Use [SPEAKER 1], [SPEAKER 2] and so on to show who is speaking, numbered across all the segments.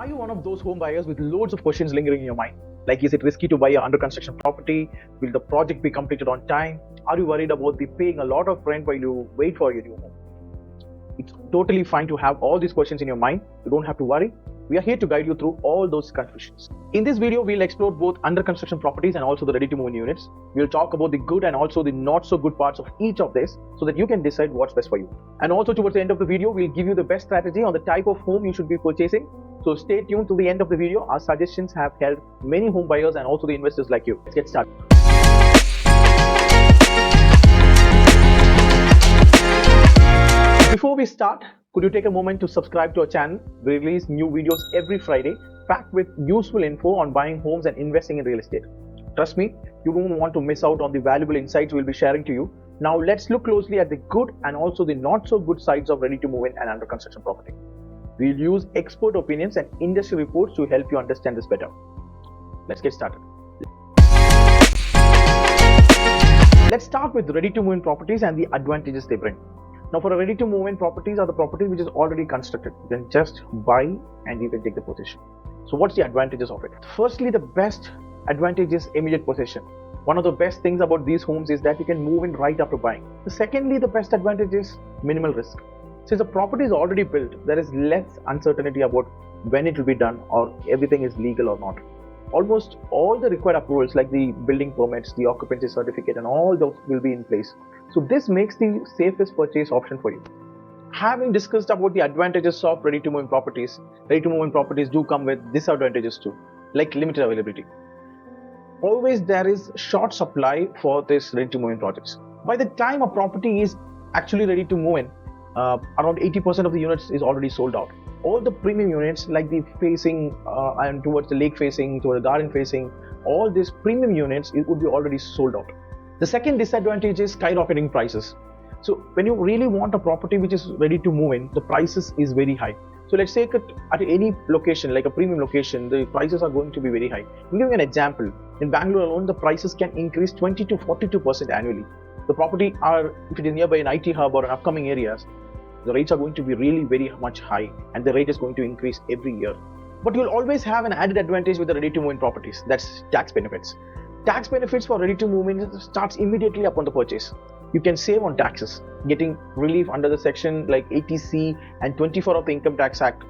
[SPEAKER 1] Are you one of those home buyers with loads of questions lingering in your mind? Like, is it risky to buy an under construction property? Will the project be completed on time? Are you worried about paying a lot of rent while you wait for your new home? It's totally fine to have all these questions in your mind. You don't have to worry. We are here to guide you through all those confusions. In this video, we'll explore both under construction properties and also the ready to move in units. We'll talk about the good and also the not so good parts of each of this so that you can decide what's best for you. And also towards the end of the video, we'll give you the best strategy on the type of home you should be purchasing. So stay tuned to the end of the video. Our suggestions have helped many home buyers and also the investors like you. Let's get started. Before we start, could you take a moment to subscribe to our channel? We release new videos every Friday packed with useful info on buying homes and investing in real estate. Trust me, you won't want to miss out on the valuable insights we'll be sharing to you. Now let's look closely at the good and also the not so good sides of ready to move in and under construction property. We'll use expert opinions and industry reports to help you understand this better. Let's get started. Let's start with ready to move in properties and the advantages they bring. Now, for a ready to move in properties are the property which is already constructed. You can just buy and you can take the possession. So what's the advantages of it? Firstly, the best advantage is immediate possession. One of the best things about these homes is that you can move in right after buying. Secondly, the best advantage is minimal risk. Since the property is already built, there is less uncertainty about when it will be done or everything is legal or not. Almost all the required approvals like the building permits, the occupancy certificate and all those will be in place. So this makes the safest purchase option for you. Having discussed about the advantages of ready to move in properties do come with disadvantages too, like limited availability. Always there is short supply for this ready to move in projects. By the time a property is actually ready to move in, around 80% of the units is already sold out. All the premium units like the facing and towards the lake facing, towards the garden facing, all these premium units, it would be already sold out. The second disadvantage is skyrocketing prices. So when you really want a property which is ready to move in, the prices is very high. So let's say at any location, like a premium location, the prices are going to be very high. I'll give you an example. In Bangalore alone, the prices can increase 20 to 42% annually. The property if it is nearby an IT hub or an upcoming areas, the rates are going to be really very much high and the rate is going to increase every year. But you'll always have an added advantage with the ready to move in properties. That's tax benefits. Tax benefits for ready to move in starts immediately upon the purchase. You can save on taxes, getting relief under the section like 80C and 24 of the Income Tax Act.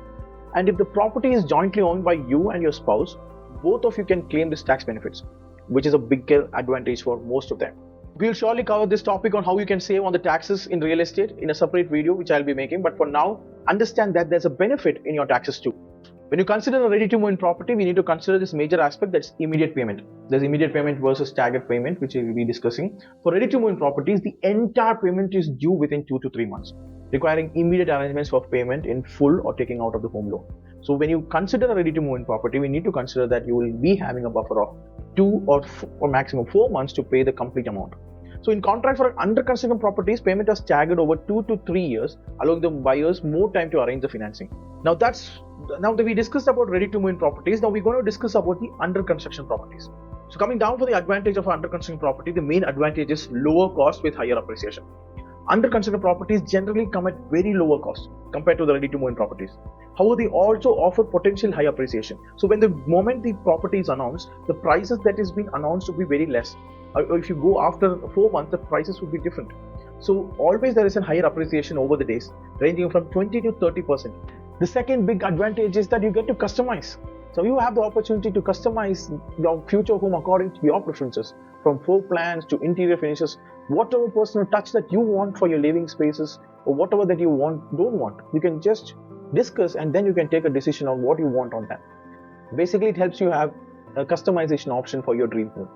[SPEAKER 1] And if the property is jointly owned by you and your spouse, both of you can claim these tax benefits, which is a bigger advantage for most of them. We'll surely cover this topic on how you can save on the taxes in real estate in a separate video which I'll be making, but for now, understand that there's a benefit in your taxes too. When you consider a ready to move in property, we need to consider this major aspect, that's immediate payment. There's immediate payment versus staggered payment, which we'll be discussing. For ready to move in properties, the entire payment is due within 2 to 3 months, requiring immediate arrangements for payment in full or taking out of the home loan. So when you consider a ready to move in property, we need to consider that you will be having a buffer of 2 or maximum 4 months to pay the complete amount. So in contrast, for under construction properties, payment are staggered over 2 to 3 years, allowing the buyers more time to arrange the financing. Now that we discussed about ready to move in properties, now we're going to discuss about the under construction properties. So coming down for the advantage of under construction property, the main advantage is lower cost with higher appreciation. Under construction properties generally come at very lower cost compared to the ready to move in properties. However, they also offer potential high appreciation. So when the moment the property is announced, the prices that is being announced will be very less. Or if you go after 4 months, the prices would be different. So always there is a higher appreciation over the days, ranging from 20 to 30%. The second big advantage is that you get to customize. So you have the opportunity to customize your future home according to your preferences, from floor plans to interior finishes, whatever personal touch that you want for your living spaces or whatever that you don't want. You can just discuss and then you can take a decision on what you want on that. Basically, it helps you have a customization option for your dream home.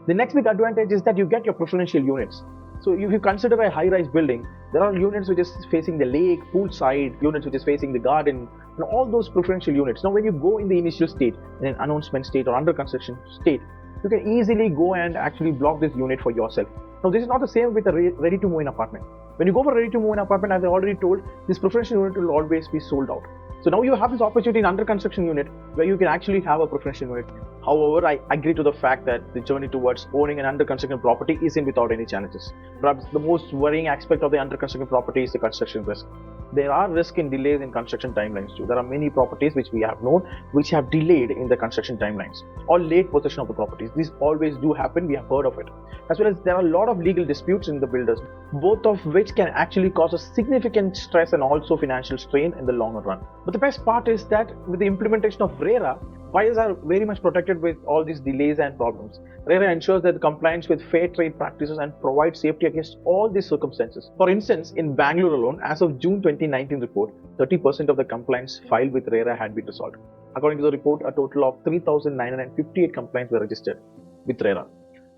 [SPEAKER 1] The next big advantage is that you get your preferential units. So if you consider a high-rise building, there are units which is facing the lake, poolside, units which is facing the garden, and all those preferential units. Now when you go in the initial state, in an announcement state or under construction state, you can easily go and actually block this unit for yourself. Now this is not the same with a ready to move in apartment. When you go for a ready to move in apartment, as I already told, this preferential unit will always be sold out. So now you have this opportunity in under construction unit where you can actually have a preferential unit. However, I agree to the fact that the journey towards owning an under construction property isn't without any challenges. Perhaps the most worrying aspect of the under construction property is the construction risk. there are risks in delays in construction timelines too. There are many properties which we have known which have delayed in the construction timelines or late possession of the properties. These always do happen, we have heard of it. As well as there are a lot of legal disputes in the builders, both of which can actually cause a significant stress and also financial strain in the longer run. But the best part is that with the implementation of RERA, buyers are very much protected with all these delays and problems. RERA ensures that the compliance with fair trade practices and provides safety against all these circumstances. For instance, in Bangalore alone, as of June 2019 report, 30% of the complaints filed with RERA had been resolved. According to the report, a total of 3,958 complaints were registered with RERA.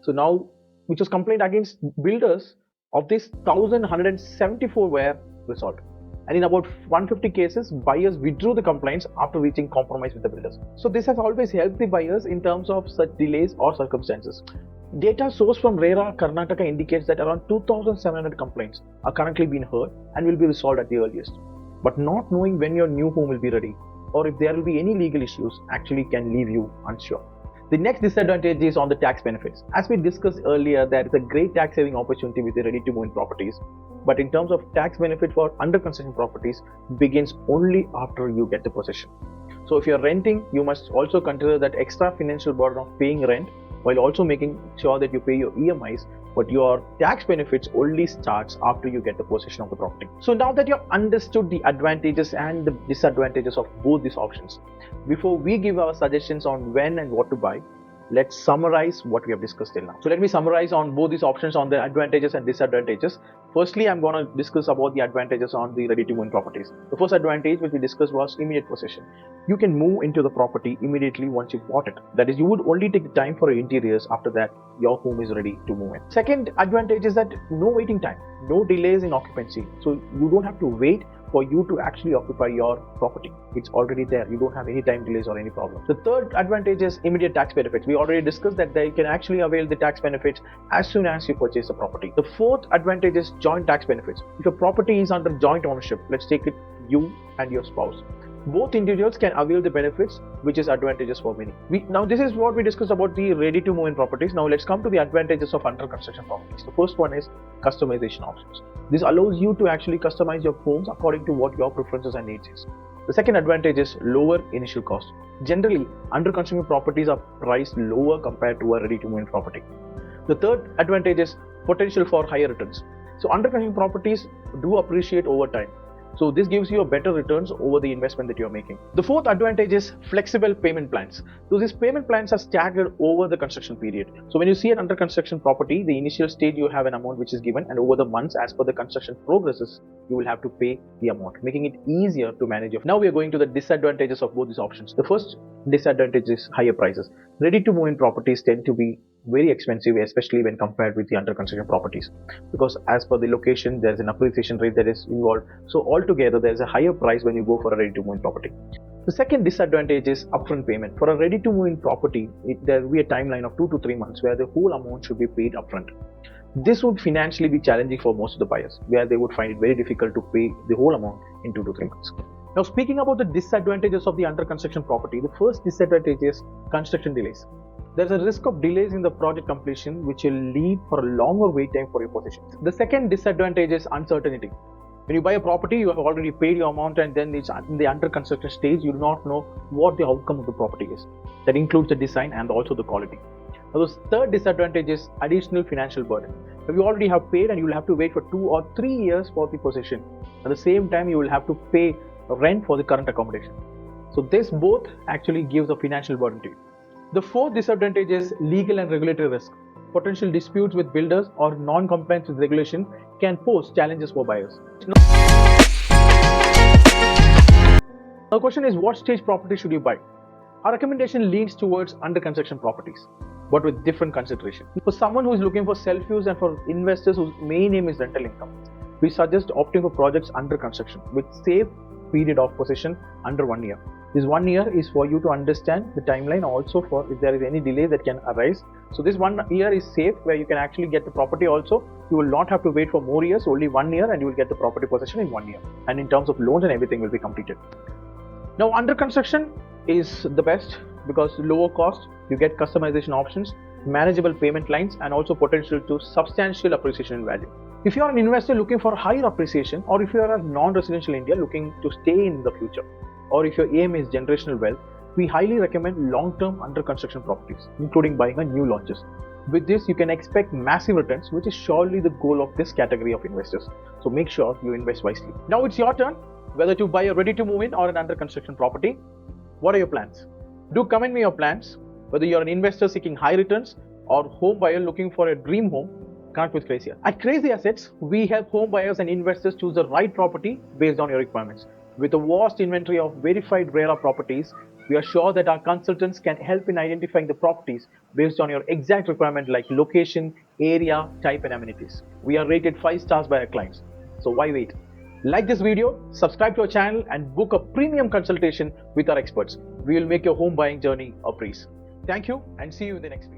[SPEAKER 1] So now, which was complained against builders, of this 1,174 were resolved. And in about 150 cases, buyers withdrew the complaints after reaching compromise with the builders. So this has always helped the buyers in terms of such delays or circumstances. Data sourced from RERA Karnataka indicates that around 2,700 complaints are currently being heard and will be resolved at the earliest. But not knowing when your new home will be ready or if there will be any legal issues actually can leave you unsure. The next disadvantage is on the tax benefits. As we discussed earlier, there is a great tax saving opportunity with the ready-to-move-in properties. But in terms of tax benefit for under construction properties, begins only after you get the possession. So if you're renting, you must also consider that extra financial burden of paying rent while also making sure that you pay your EMIs, but your tax benefits only starts after you get the possession of the property. So now that you've understood the advantages and the disadvantages of both these options, before we give our suggestions on when and what to buy, let's summarize what we have discussed till now. So let me summarize on both these options on the advantages and disadvantages. Firstly, I'm going to discuss about the advantages on the ready-to-move-in properties. The first advantage which we discussed was immediate possession. You can move into the property immediately once you bought it. That is, you would only take time for your interiors. After that, your home is ready to move in. Second advantage is that no waiting time, no delays in occupancy. So you don't have to wait for you to actually occupy your property. It's already there. You don't have any time delays or any problem. The third advantage is immediate tax benefits. We already discussed that they can actually avail the tax benefits as soon as you purchase a property. The fourth advantage is joint tax benefits. If your property is under joint ownership, let's take it you and your spouse, both individuals can avail the benefits, which is advantageous for many. Now this is what we discussed about the ready-to-move-in properties. Now let's come to the advantages of under construction properties. The first one is customization options. This allows you to actually customize your homes according to what your preferences and needs is. The second advantage is lower initial cost. Generally, under construction properties are priced lower compared to a ready-to-move-in property. The third advantage is potential for higher returns. So under construction properties do appreciate over time. So this gives you a better returns over the investment that you're making. The fourth advantage is flexible payment plans. So these payment plans are staggered over the construction period. So when you see an under construction property, the initial stage you have an amount which is given, and over the months as per the construction progresses, you will have to pay the amount, making it easier to manage your. Now we are going to the disadvantages of both these options. The first disadvantage is higher prices. Ready-to-move-in properties tend to be very expensive, especially when compared with the under construction properties, because as per the location there is an appreciation rate that is involved. So altogether there is a higher price when you go for a ready-to-move-in property. The second disadvantage is upfront payment. For a ready-to-move-in property, there will be a timeline of 2 to 3 months where the whole amount should be paid upfront. This would financially be challenging for most of the buyers, where they would find it very difficult to pay the whole amount in 2 to 3 months. Now speaking about the disadvantages of the under construction property, the first disadvantage is construction delays. There is a risk of delays in the project completion, which will lead for a longer wait time for your possession. The second disadvantage is uncertainty. When you buy a property, you have already paid your amount, and then it's in the under construction stage, you do not know what the outcome of the property is. That includes the design and also the quality. Now, the third disadvantage is additional financial burden. If you already have paid and you will have to wait for 2 or 3 years for the possession, at the same time you will have to pay rent for the current accommodation. So this both actually gives a financial burden to you. The fourth disadvantage is legal and regulatory risk. Potential disputes with builders or non-compliance with regulation can pose challenges for buyers. Now the question is, what stage property should you buy? Our recommendation leans towards under construction properties, but with different consideration. For someone who is looking for self-use and for investors whose main aim is rental income, we suggest opting for projects under construction with safe period of possession under 1 year. This 1 year is for you to understand the timeline, also for if there is any delay that can arise. So this 1 year is safe, where you can actually get the property also. You will not have to wait for more years, only 1 year, and you will get the property possession in 1 year. And in terms of loans and everything will be completed. Now under construction is the best because lower cost, you get customization options, manageable payment lines, and also potential to substantial appreciation in value. If you are an investor looking for higher appreciation, or if you are a non-residential India looking to stay in the future, or if your aim is generational wealth, we highly recommend long-term under construction properties, including buying a new launches. With this, you can expect massive returns, which is surely the goal of this category of investors. So make sure you invest wisely. Now it's your turn, whether to buy a ready to move in or an under construction property. What are your plans? Do comment me your plans, whether you're an investor seeking high returns or home buyer looking for a dream home. Connect with Crazy. At Crazy Assets, we help home buyers and investors choose the right property based on your requirements. With a vast inventory of verified RERA properties, we are sure that our consultants can help in identifying the properties based on your exact requirement like location, area, type and amenities. We are rated 5 stars by our clients. So why wait? Like this video, subscribe to our channel and book a premium consultation with our experts. We will make your home buying journey a breeze. Thank you and see you in the next video.